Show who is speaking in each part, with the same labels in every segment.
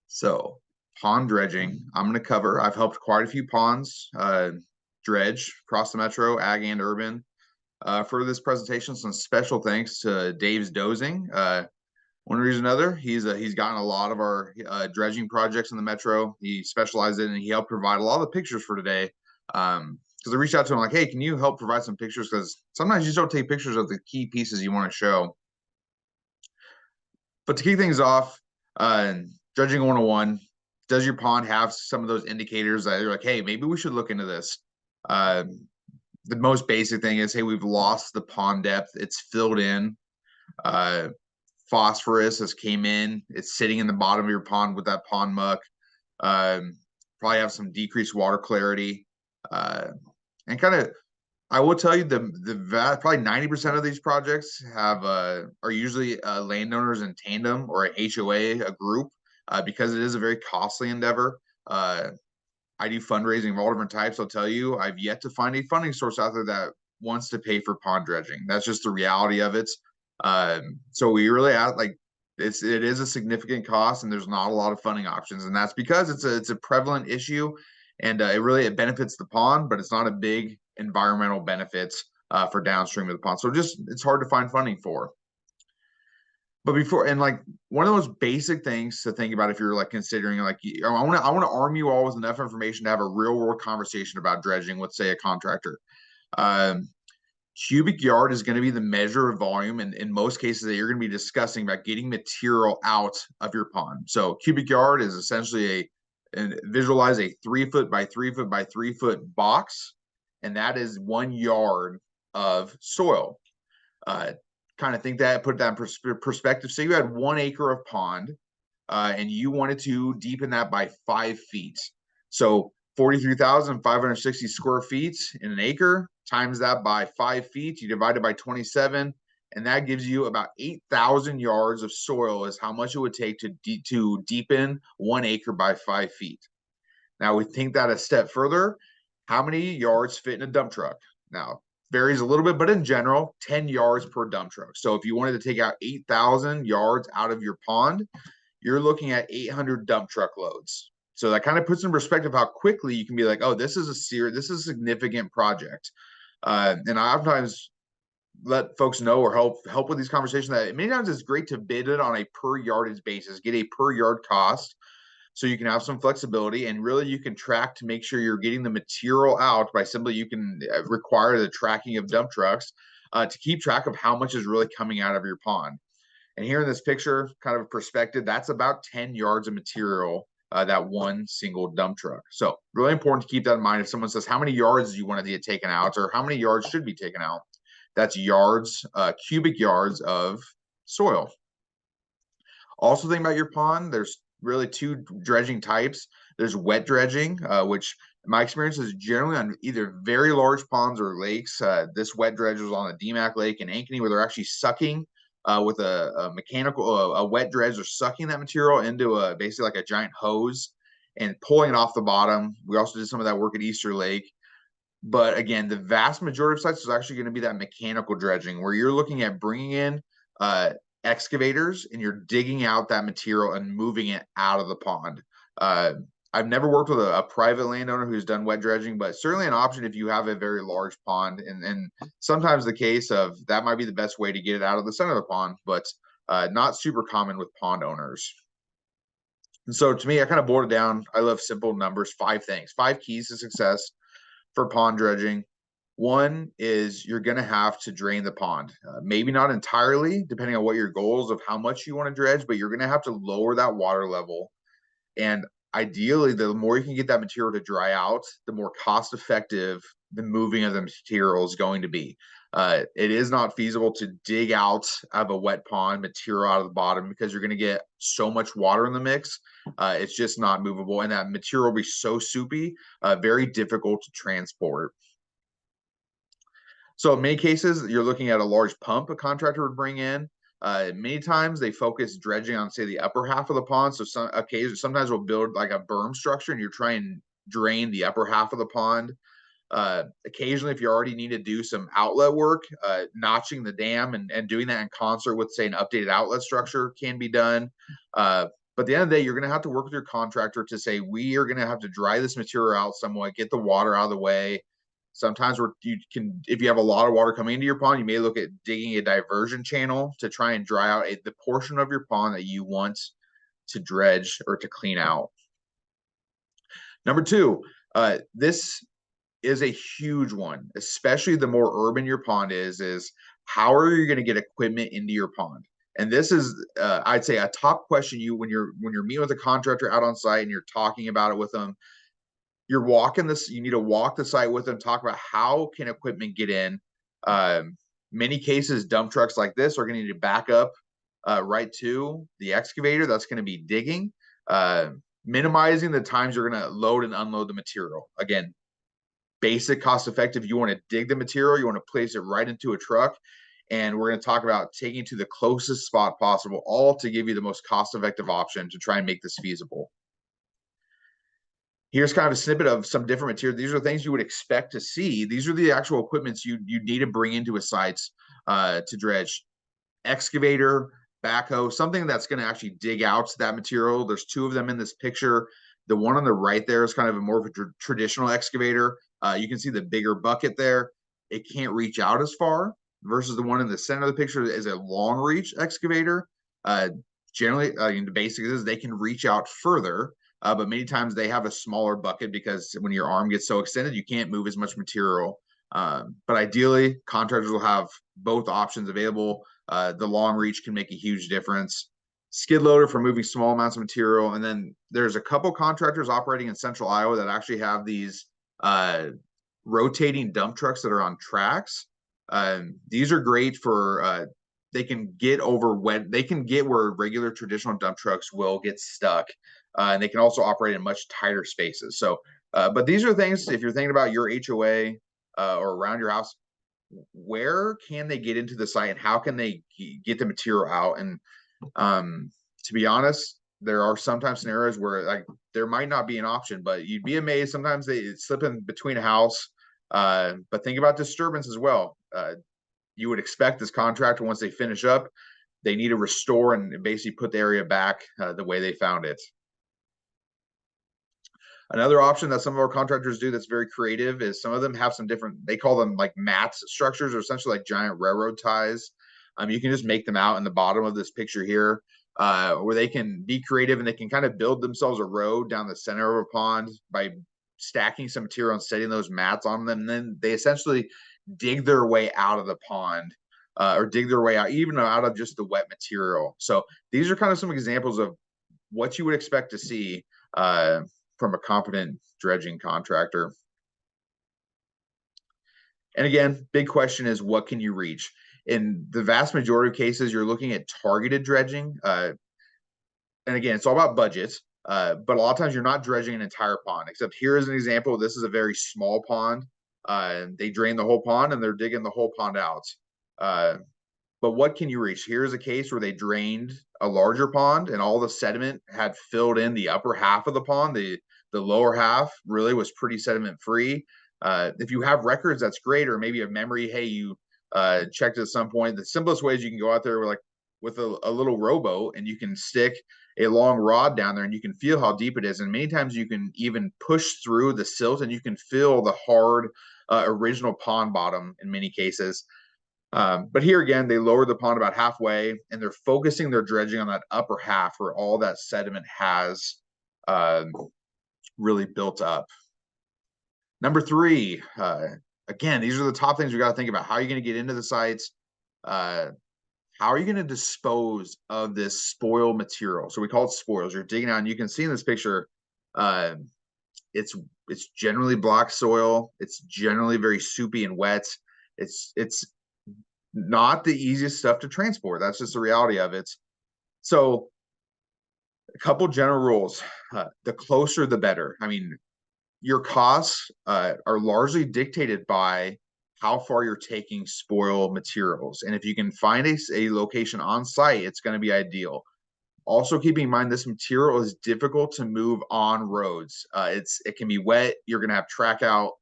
Speaker 1: So, pond dredging, I'm going to cover. I've helped quite a few ponds dredge across the metro, ag and urban. For this presentation, some special thanks to Dave's Dozing. One reason or another, he's gotten a lot of our dredging projects in the metro. He specialized in it, and he helped provide a lot of the pictures for today. Because I reached out to him like, hey, can you help provide some pictures? Because sometimes you just don't take pictures of the key pieces you want to show. But to kick things off, dredging 101, does your pond have some of those indicators that you're like, hey, maybe we should look into this? The most basic thing is, hey, we've lost the pond depth. It's filled in. Phosphorus has came in. It's sitting in the bottom of your pond with that pond muck. Probably have some decreased water clarity. And kind of, I will tell you probably 90% of these projects have are usually landowners in tandem or an HOA, a group, because it is a very costly endeavor. I do fundraising of all different types. I'll tell you, I've yet to find a funding source out there that wants to pay for pond dredging. That's just the reality of it. So we really it is a significant cost, and there's not a lot of funding options, and that's because it's a prevalent issue, and it benefits the pond, but it's not a big environmental benefits for downstream of the pond. So it's hard to find funding for. But one of those basic things to think about if you're like considering I want to arm you all with enough information to have a real world conversation about dredging with, say, a contractor. Cubic yard is going to be the measure of volume, and in most cases that you're going to be discussing about getting material out of your pond. So cubic yard is essentially visualize a 3 foot by 3 foot by 3 foot box, and that is 1 yard of soil. Kind of put that in perspective. Say you had 1 acre of pond, and you wanted to deepen that by 5 feet. So 43,560 square feet in an acre, times that by 5 feet, you divide it by 27, and that gives you about 8,000 yards of soil is how much it would take to deepen 1 acre by 5 feet. Now we think that a step further, how many yards fit in a dump truck? Now, varies a little bit, but in general, 10 yards per dump truck. So if you wanted to take out 8,000 yards out of your pond, you're looking at 800 dump truck loads. So that kind of puts in perspective how quickly you can be like, oh, this is a significant project. And I oftentimes let folks know or help with these conversations that many times it's great to bid it on a per yardage basis, get a per yard cost, so you can have some flexibility, and really you can track to make sure you're getting the material out by simply you can require the tracking of dump trucks to keep track of how much is really coming out of your pond. And here in this picture, kind of a perspective, that's about 10 yards of material, that one single dump truck. So really important to keep that in mind. If someone says, how many yards do you want to get taken out, or how many yards should be taken out? That's yards, cubic yards of soil. Also think about your pond. There's really 2 dredging types. There's wet dredging, which in my experience is generally on either very large ponds or lakes. This wet dredge was on the DMAC Lake in Ankeny, where they're actually sucking with a mechanical, a wet dredge. They're sucking that material into basically like a giant hose and pulling it off the bottom. We also did some of that work at Easter Lake. But again, the vast majority of sites is actually going to be that mechanical dredging, where you're looking at bringing in excavators and you're digging out that material and moving it out of the pond. I've never worked with a private landowner who's done wet dredging, but certainly an option if you have a very large pond, and sometimes the case of that might be the best way to get it out of the center of the pond, but not super common with pond owners. And so to me, I kind of boiled it down. I love simple numbers, 5 things, 5 keys to success for pond dredging. One is you're going to have to drain the pond. Maybe not entirely, depending on what your goals of how much you want to dredge, but you're going to have to lower that water level. And ideally, the more you can get that material to dry out, the more cost effective the moving of the material is going to be. It is not feasible to dig out of a wet pond material out of the bottom because you're going to get so much water in the mix. It's just not movable, and that material will be so soupy, very difficult to transport. So in many cases, you're looking at a large pump a contractor would bring in. Many times they focus dredging on, say, the upper half of the pond. So sometimes we'll build like a berm structure and you're trying to drain the upper half of the pond. Occasionally, if you already need to do some outlet work, notching the dam and doing that in concert with, say, an updated outlet structure can be done. But But at the end of the day, you're going to have to work with your contractor to say, we are going to have to dry this material out somewhat, get the water out of the way. Sometimes if you have a lot of water coming into your pond, you may look at digging a diversion channel to try and dry out the portion of your pond that you want to dredge or to clean out. Number two, this is a huge one, especially the more urban your pond is how are you going to get equipment into your pond? And this is, I'd say, a top question when you're meeting with a contractor out on site and you're talking about it with them. You're walking this, you need to walk the site with them, talk about how can equipment get in. Many cases, dump trucks like this are going to need to back up right to the excavator that's going to be digging, minimizing the times you're going to load and unload the material. Again, basic, cost effective. You want to dig the material, you want to place it right into a truck. And we're going to talk about taking to the closest spot possible, all to give you the most cost effective option to try and make this feasible. Here's kind of a snippet of some different material. These are things you would expect to see. These are the actual equipments you need to bring into a site to dredge. Excavator, backhoe, something that's going to actually dig out that material. There's two of them in this picture. The one on the right there is kind of a more of a traditional excavator. You can see the bigger bucket there. It can't reach out as far versus the one in the center of the picture is a long reach excavator. Generally, the basic is they can reach out further, but many times they have a smaller bucket because when your arm gets so extended, you can't move as much material. But ideally, contractors will have both options available. The long reach can make a huge difference. Skid loader for moving small amounts of material. And then there's a couple contractors operating in central Iowa that actually have these rotating dump trucks that are on tracks. These are great for they can get over they can get where regular traditional dump trucks will get stuck. And they can also operate in much tighter spaces. So, but these are things, if you're thinking about your HOA or around your house, where can they get into the site and how can they get the material out? And to be honest, there are sometimes scenarios where like there might not be an option, but you'd be amazed. Sometimes they slip in between a house. But think about disturbance as well. You would expect this contractor, once they finish up, they need to restore and basically put the area back the way they found it. Another option that some of our contractors do that's very creative is some of them have some different, they call them like mat structures, or essentially like giant railroad ties. You can just make them out in the bottom of this picture here, where they can be creative and they can kind of build themselves a road down the center of a pond by stacking some material and setting those mats on them. And then they essentially dig their way out of the pond, or dig their way out, even out of just the wet material. So these are kind of some examples of what you would expect to see from a competent dredging contractor. And again, big question is, what can you reach? In the vast majority of cases, you're looking at targeted dredging. And again, it's all about budgets. But a lot of times you're not dredging an entire pond, except here is an example. This is a very small pond. They drain the whole pond and they're digging the whole pond out. But what can you reach? Here's a case where they drained a larger pond and all the sediment had filled in the upper half of the pond. The lower half really was pretty sediment free. If you have records, that's great. Or maybe a memory, hey, you checked at some point. The simplest way is you can go out there with a little rowboat and you can stick a long rod down there and you can feel how deep it is. And many times you can even push through the silt and you can feel the hard original pond bottom in many cases. But here again, they lower the pond about halfway and they're focusing their dredging on that upper half where all that sediment has really built up. Number three, again, these are the top things we got to think about. How are you going to get into the sites? How are you going to dispose of this spoil material? So we call it spoils. You're digging out, and you can see in this picture, it's generally black soil. It's generally very soupy and wet. It's not the easiest stuff to transport. That's just the reality of it. So a couple general rules. The closer, the better. I mean, your costs are largely dictated by how far you're taking spoil materials. And if you can find a location on site, it's going to be ideal. Also, keeping in mind, this material is difficult to move on roads. It can be wet. You're going to have track out.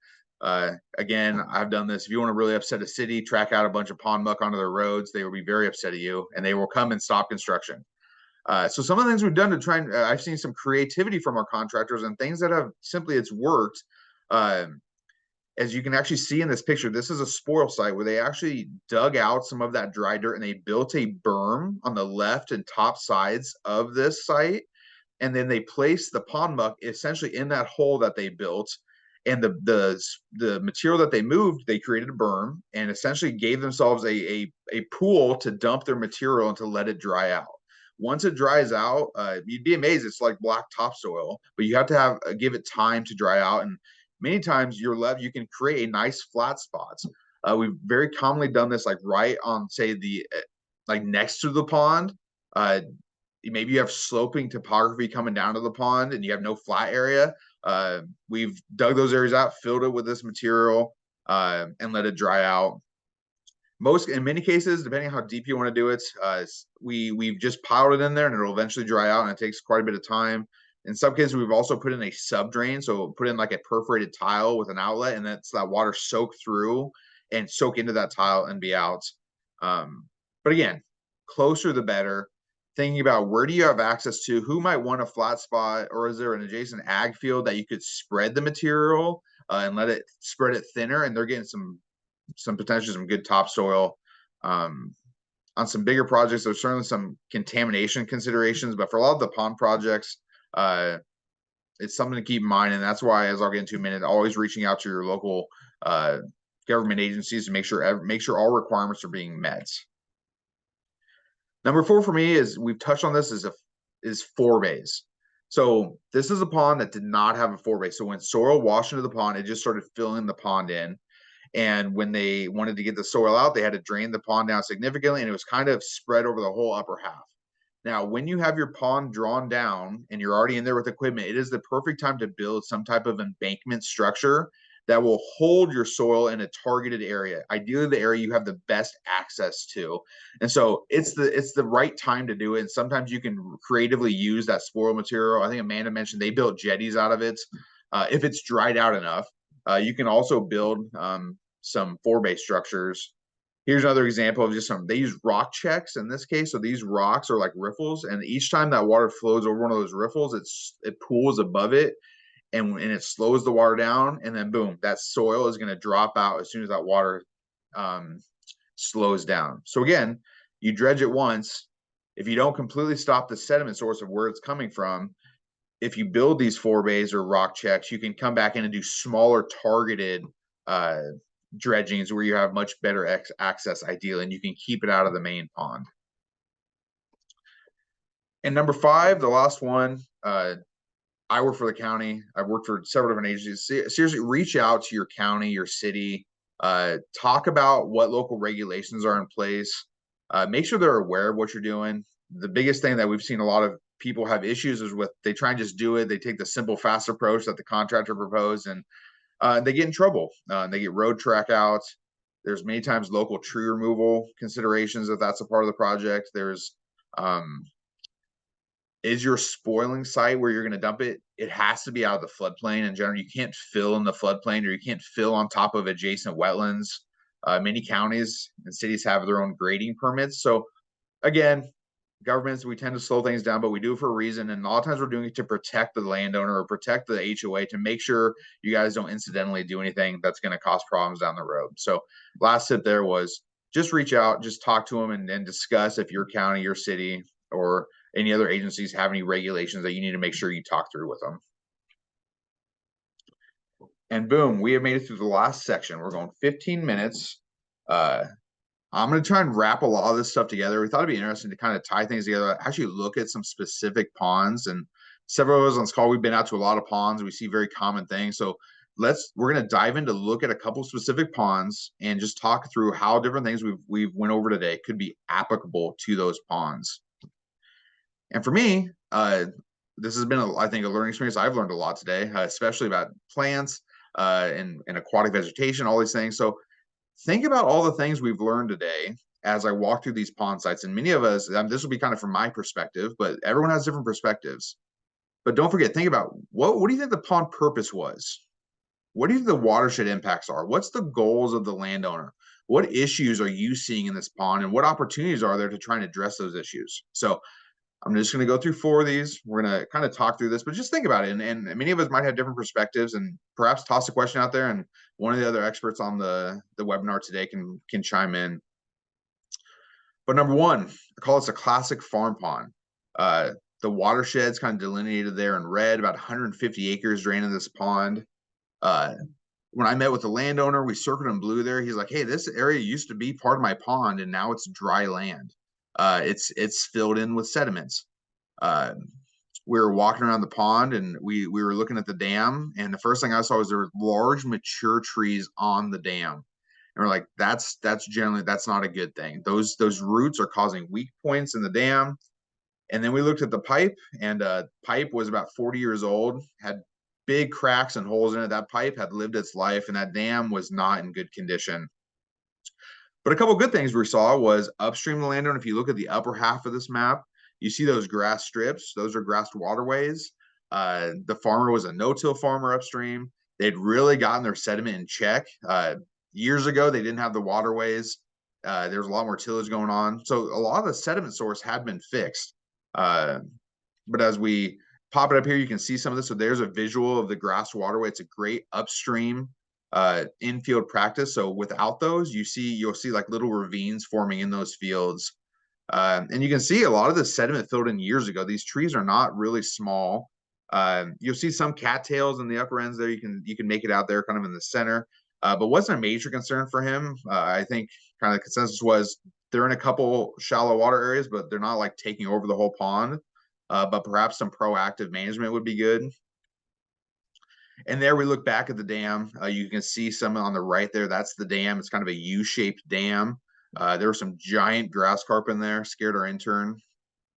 Speaker 1: Again, I've done this. If you want to really upset a city, track out a bunch of pond muck onto their roads, they will be very upset at you and they will come and stop construction. So some of the things we've done to try and I've seen some creativity from our contractors and things that have simply it's worked. As you can actually see in this picture, this is a spoil site where they actually dug out some of that dry dirt and they built a berm on the left and top sides of this site. And then they placed the pond muck essentially in that hole that they built. And the material that they moved, they created a berm and essentially gave themselves a pool to dump their material and to let it dry out. Once it dries out, you'd be amazed. It's like black topsoil, but you have to have give it time to dry out. And many times you can create a nice flat spots. We've very commonly done this like right on, say, the like next to the pond. Maybe you have sloping topography coming down to the pond and you have no flat area. We've dug those areas out, filled it with this material, and let it dry out. In many cases, depending on how deep you want to do it, we've just piled it in there and it'll eventually dry out, and it takes quite a bit of time. In some cases, we've also put in a sub drain, so put in like a perforated tile with an outlet, and that's that water soak through and soak into that tile and be out. But again, closer the better. Thinking about where do you have access to, who might want a flat spot, or is there an adjacent ag field that you could spread the material and let it spread it thinner, and they're getting some potentially some good topsoil. On some bigger projects, there's certainly some contamination considerations, but for a lot of the pond projects, it's something to keep in mind. And that's why, as I'll get into in a minute, always reaching out to your local government agencies to make sure all requirements are being met. Number 4 for me is, we've touched on this, is forebays. So this is a pond that did not have a forebay. So when soil washed into the pond, it just started filling the pond in. And when they wanted to get the soil out, they had to drain the pond down significantly, and it was kind of spread over the whole upper half. Now, when you have your pond drawn down and you're already in there with equipment, it is the perfect time to build some type of embankment structure that will hold your soil in a targeted area, ideally the area you have the best access to. And so it's the right time to do it. And sometimes you can creatively use that spoil material. I think Amanda mentioned they built jetties out of it. If it's dried out enough, you can also build some forebay structures. Here's another example of just they use rock checks in this case. So these rocks are like riffles, and each time that water flows over one of those riffles, it pools above it, and it slows the water down, and then boom, that soil is going to drop out as soon as that water slows down. So again, you dredge it once. If you don't completely stop the sediment source of where it's coming from, if you build these forebays or rock checks, you can come back in and do smaller targeted dredgings where you have much better access ideally, and you can keep it out of the main pond. And number 5, the last one, I work for the county. I've worked for several different agencies. Seriously, reach out to your county, your city, talk about what local regulations are in place. Make sure they're aware of what you're doing. The biggest thing that we've seen a lot of people have issues is with, they try and just do it. They take the simple, fast approach that the contractor proposed, and they get in trouble. They get road track out. There's many times local tree removal considerations if that's a part of the project. There's is your spoiling site where you're going to dump it, it has to be out of the floodplain in general. You can't fill in the floodplain, or you can't fill on top of adjacent wetlands. Many counties and cities have their own grading permits. So again, governments, we tend to slow things down, but we do it for a reason. And a lot of times we're doing it to protect the landowner or protect the HOA, to make sure you guys don't incidentally do anything that's going to cause problems down the road. So last tip there was just reach out, just talk to them, and discuss if your county, your city, or any other agencies have any regulations that you need to make sure you talk through with them. And boom, we have made it through the last section. We're going 15 minutes. I'm going to try and wrap a lot of this stuff together. We thought it'd be interesting to kind of tie things together, actually look at some specific ponds. And several of us on this call, we've been out to a lot of ponds. We see very common things. So we're going to dive into look at a couple specific ponds and just talk through how different things we've went over today could be applicable to those ponds. And for me, this has been, I think, a learning experience. I've learned a lot today, especially about plants and aquatic vegetation, all these things. So think about all the things we've learned today as I walk through these pond sites. And many of us, this will be kind of from my perspective, but everyone has different perspectives. But don't forget, think about what do you think the pond purpose was? What do you think the watershed impacts are? What's the goals of the landowner? What issues are you seeing in this pond, and what opportunities are there to try and address those issues? So I'm just going to go through 4 of these. We're going to kind of talk through this, but just think about it. And many of us might have different perspectives, and perhaps toss a question out there, and one of the other experts on the webinar today can chime in. But number one, I call this a classic farm pond. The watershed's kind of delineated there in red, about 150 acres draining this pond. When I met with the landowner, we circled in blue there. He's like, hey, this area used to be part of my pond, and now it's dry land. It's filled in with sediments. We were walking around the pond, and we were looking at the dam, and the first thing I saw was there were large mature trees on the dam. And we're like, that's not a good thing. Those roots are causing weak points in the dam. And then we looked at the pipe, and pipe was about 40 years old, had big cracks and holes in it. That pipe had lived its life, and that dam was not in good condition. But a couple of good things we saw was upstream of the landowner. If you look at the upper half of this map, you see those grass strips. Those are grassed waterways. The farmer was a no-till farmer upstream. They'd really gotten their sediment in check. Years ago, they didn't have the waterways. There was a lot more tillage going on. So a lot of the sediment source had been fixed. But as we pop it up here, you can see some of this. So there's a visual of the grass waterway. It's a great upstream infield practice. So without those, you'll see like little ravines forming in those fields. And you can see a lot of the sediment filled in years ago. These trees are not really small. You'll see some cattails in the upper ends there. You can make it out there kind of in the center. But wasn't a major concern for him. I think kind of the consensus was they're in a couple shallow water areas, but they're not like taking over the whole pond. But perhaps some proactive management would be good. And there we look back at the dam. You can see some on the right there. That's the dam. It's kind of a U-shaped dam. There was some giant grass carp in there. Scared our intern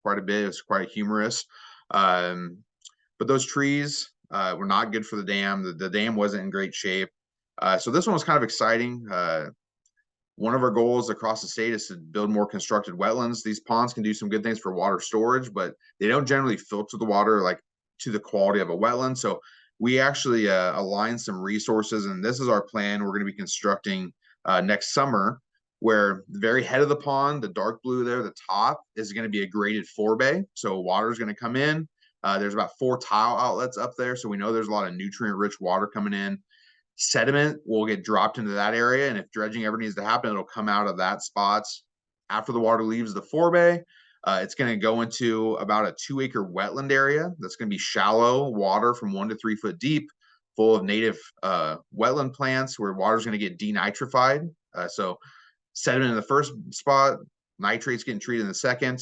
Speaker 1: quite a bit. It was quite humorous. But those trees were not good for the dam. The dam wasn't in great shape. So this one was kind of exciting. One of our goals across the state is to build more constructed wetlands. These ponds can do some good things for water storage, but they don't generally filter the water like to the quality of a wetland. So we actually aligned some resources, and this is our plan. We're going to be constructing next summer, where the very head of the pond, the dark blue there, the top, is going to be a graded forebay. So water is going to come in. There's about 4 tile outlets up there. So we know there's a lot of nutrient-rich water coming in. Sediment will get dropped into that area, and if dredging ever needs to happen, it'll come out of that spot. After the water leaves the forebay, it's going to go into about a 2-acre wetland area that's going to be shallow water from 1 to 3 foot deep, full of native wetland plants where water is going to get denitrified. So sediment in the first spot, nitrates getting treated in the second,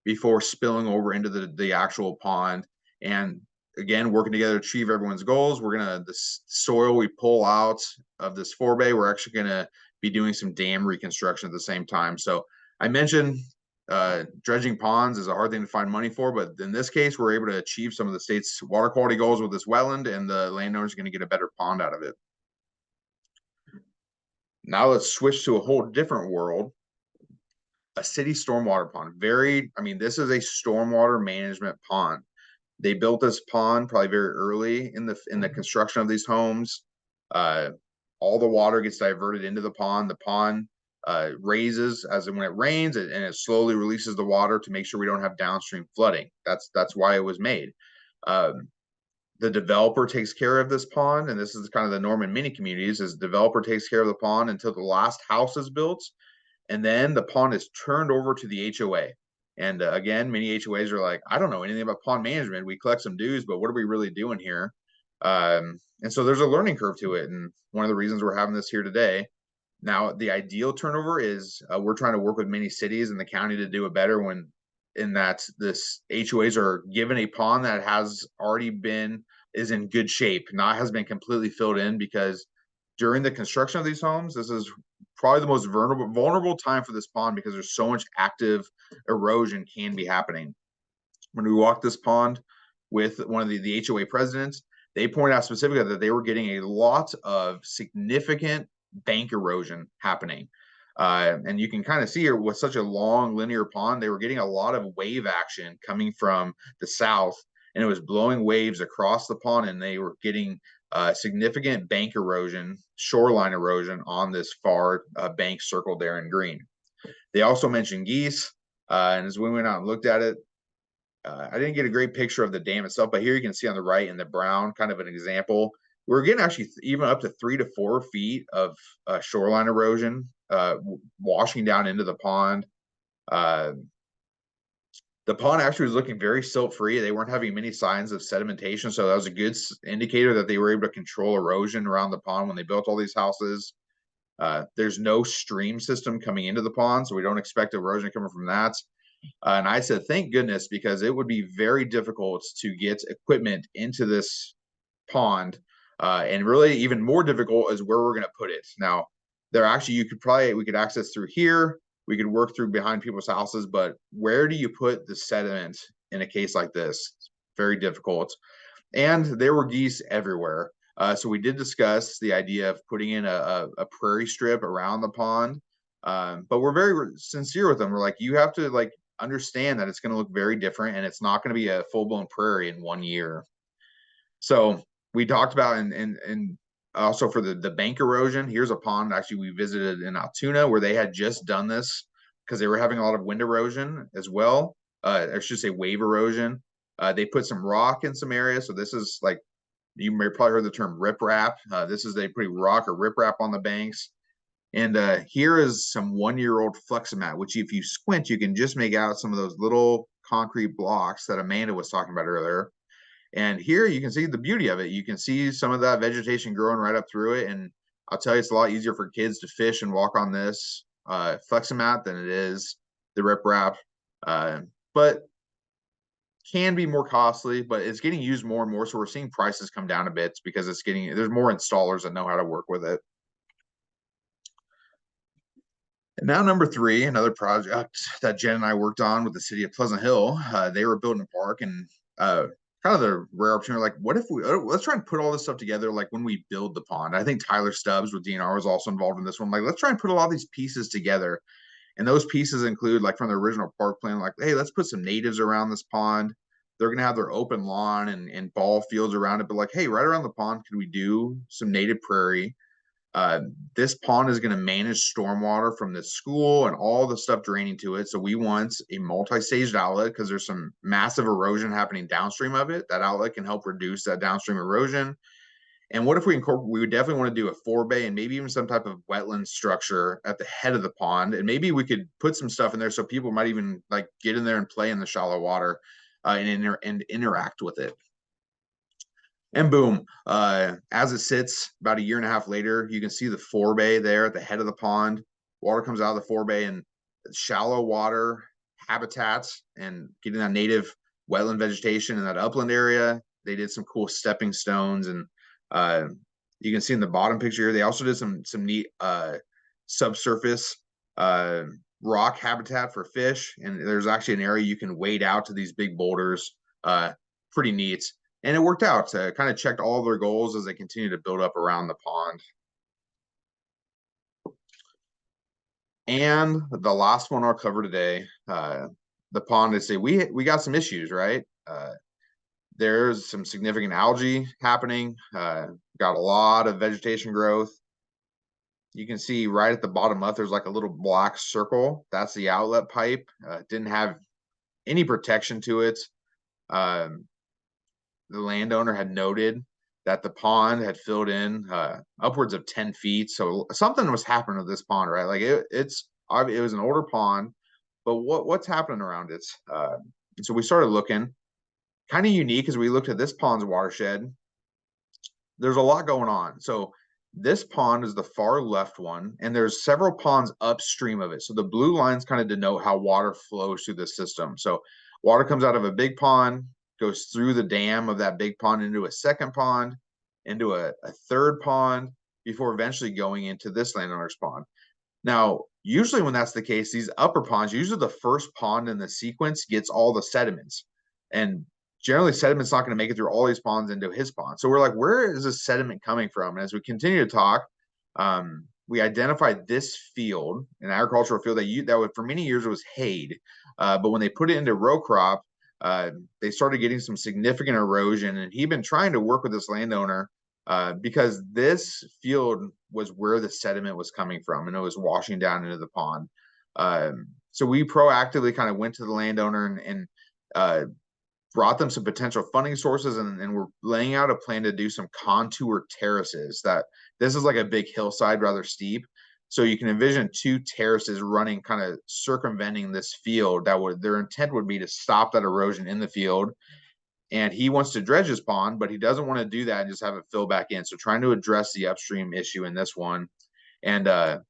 Speaker 1: before spilling over into the actual pond. And again, working together to achieve everyone's goals. The soil we pull out of this forebay, we're actually going to be doing some dam reconstruction at the same time. So I mentioned dredging ponds is a hard thing to find money for, but in this case, we're able to achieve some of the state's water quality goals with this wetland, and the landowner's going to get a better pond out of it. Now let's switch to a whole different world. A city stormwater pond. This is a stormwater management pond. They built this pond probably very early in the construction of these homes. All the water gets diverted into the pond. The pond raises when it rains, and it slowly releases the water to make sure we don't have downstream flooding. That's why it was made. The developer takes care of this pond, and this is kind of the norm in many communities, is the developer takes care of the pond until the last house is built, and then the pond is turned over to the HOA. And again, many HOAs are like, I don't know anything about pond management. We collect some dues, but what are we really doing here? And so there's a learning curve to it. And one of the reasons we're having this here today. Now, the ideal turnover is we're trying to work with many cities in the county to do it better in that this HOAs are given a pond that is in good shape, has been completely filled in, because during the construction of these homes, this is probably the most vulnerable time for this pond, because there's so much active erosion can be happening. When we walked this pond with one of the HOA presidents, they pointed out specifically that they were getting a lot of significant bank erosion happening. And you can kind of see here, with such a long linear pond, they were getting a lot of wave action coming from the south, and it was blowing waves across the pond, and they were getting significant bank erosion, shoreline erosion on this far bank circled there in green. They also mentioned geese, and as we went out and looked at it, I didn't get a great picture of the dam itself, but here you can see on the right in the brown, kind of an example. We're getting actually even up to 3 to 4 feet of shoreline erosion washing down into the pond. Uh, the pond actually was looking very silt free. They weren't having many signs of sedimentation, so that was a good indicator that they were able to control erosion around the pond when they built all these houses. There's no stream system coming into the pond, so we don't expect erosion coming from that. And I said, thank goodness, because it would be very difficult to get equipment into this pond. And really even more difficult is where we're going to put it. Now, there actually, we could access through here. We could work through behind people's houses, but where do you put the sediment in a case like this? It's very difficult. And there were geese everywhere. So we did discuss the idea of putting in a prairie strip around the pond. But we're very sincere with them. We're like, you have to like understand that it's going to look very different and it's not going to be a full-blown prairie in 1 year. So we talked about and also for the bank erosion, here's a pond actually we visited in Altoona where they had just done this because they were having a lot of wind erosion as well. I should say wave erosion. They put some rock in some areas. So this is like, you may probably heard the term riprap. This is they put rock or riprap on the banks. And here is some 1-year-old Fleximat, which if you squint, you can just make out some of those little concrete blocks that Amanda was talking about earlier. And here you can see the beauty of it. You can see some of that vegetation growing right up through it. And I'll tell you, it's a lot easier for kids to fish and walk on this Fleximat than it is the riprap. But can be more costly, but it's getting used more and more. So we're seeing prices come down a bit because there's more installers that know how to work with it. And now number 3, another project that Jen and I worked on with the city of Pleasant Hill. They were building a park and kind of the rare opportunity, like, what if let's try and put all this stuff together, like when we build the pond. I think Tyler Stubbs with DNR was also involved in this one. Like, let's try and put a lot of these pieces together. And those pieces include, like from the original park plan, like, hey, let's put some natives around this pond. They're going to have their open lawn and ball fields around it. But like, hey, right around the pond, can we do some native prairie? This pond is going to manage stormwater from the school and all the stuff draining to it. So we want a multi-staged outlet because there's some massive erosion happening downstream of it. That outlet can help reduce that downstream erosion. And what if we would definitely want to do a forebay and maybe even some type of wetland structure at the head of the pond. And maybe we could put some stuff in there so people might even like get in there and play in the shallow water and interact with it. And boom, as it sits about 1.5 years later, you can see the forebay there at the head of the pond. Water comes out of the forebay and shallow water habitats and getting that native wetland vegetation in that upland area. They did some cool stepping stones, and you can see in the bottom picture here, they also did some neat subsurface rock habitat for fish. And there's actually an area you can wade out to these big boulders. Pretty neat. And it worked out. Kind of checked all their goals as they continue to build up around the pond. And the last one I'll cover today, the pond, they say we got some issues, right? There's some significant algae happening. Got a lot of vegetation growth. You can see right at the bottom left, there's like a little black circle. That's the outlet pipe. Didn't have any protection to it. The landowner had noted that the pond had filled in upwards of 10 feet. So something was happening with this pond, right? Like it was an older pond, but what's happening around it? So we started looking. Kind of unique as we looked at this pond's watershed. There's a lot going on. So this pond is the far left one, and there's several ponds upstream of it. So the blue lines kind of denote how water flows through the system. So water comes out of a big pond, goes through the dam of that big pond into a second pond, into a third pond, before eventually going into this landowner's pond. Now, usually when that's the case, these upper ponds, usually the first pond in the sequence gets all the sediments. And generally sediment's not going to make it through all these ponds into his pond. So we're like, where is this sediment coming from? And as we continue to talk, we identified this field, an agricultural field that would, for many years it was hayed. But when they put it into row crop, they started getting some significant erosion, and he'd been trying to work with this landowner because this field was where the sediment was coming from, and it was washing down into the pond. So we proactively kind of went to the landowner and brought them some potential funding sources, and we're laying out a plan to do some contour terraces. That this is like a big hillside, rather steep. So you can envision two terraces running, kind of circumventing this field. That would, their intent would be to stop that erosion in the field. And he wants to dredge his pond, but he doesn't want to do that and just have it fill back in. So trying to address the upstream issue in this one. And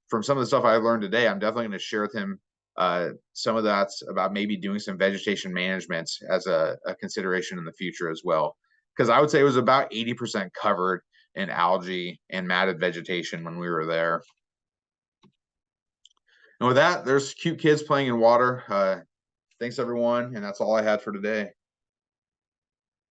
Speaker 1: from some of the stuff I learned today, I'm definitely going to share with him some of that's about maybe doing some vegetation management as a consideration in the future as well. Because I would say it was about 80% covered in algae and matted vegetation when we were there. And with that, there's cute kids playing in water. Thanks, everyone. And that's all I had for today.